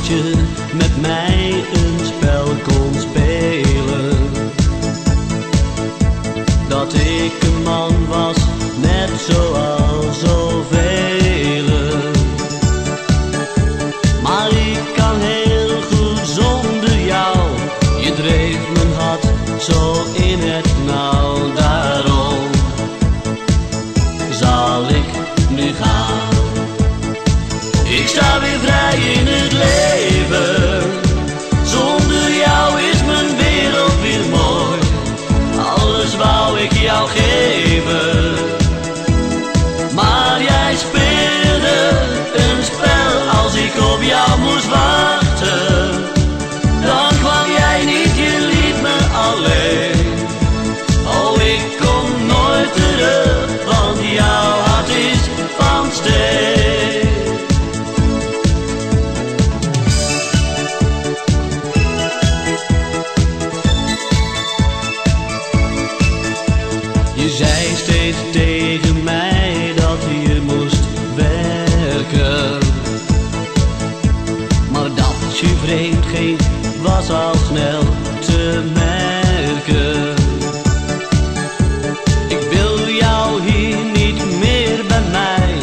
dat je met mij een spel kon spelen. Dat ik een man was, net zoals zoveel. Maar ik kan heel goed zonder jou. Je dreef mijn hart zo in het nauw. Daarom zal ik nu gaan. Ik sta weer vrij in het leven. Zonder jou is mijn wereld weer mooi. Alles wou ik jou geven. Maar jij speelde een spel. Als ik op jou moest wachten, dan kwam jij niet, je liet me alleen. Oh, ik kom nooit terug, want jouw hart is van steen. Je zei steeds tegen mij dat je moest werken, maar dat je vreemd ging was al snel te merken. Ik wil jou hier niet meer bij mij.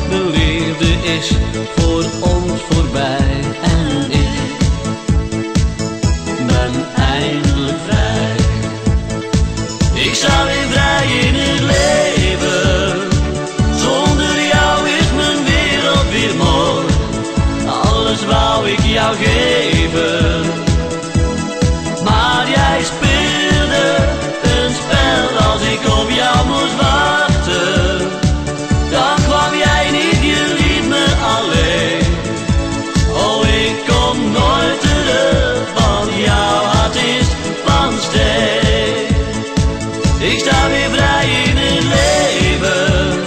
De liefde is voor ons voorbij en ik ben eindelijk vrij. Ik sta weer vrij in het leven. Zonder jou is mijn wereld weer mooi. Alles wou ik jou geven. Maar jij speelde een spel. Als ik op jou moest wachten, dan kwam jij niet, je liet me alleen. Oh, ik kom nooit terug, want jouw hart is van steen. Ik sta weer vrij in het leven.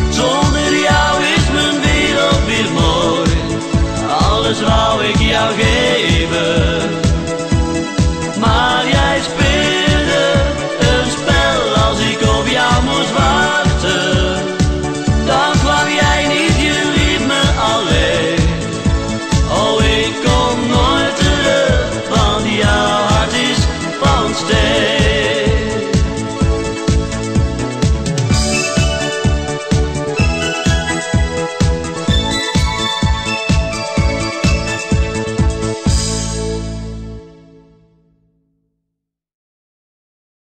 Zonder jou is mijn wereld weer mooi. Alles wou ik jou geven.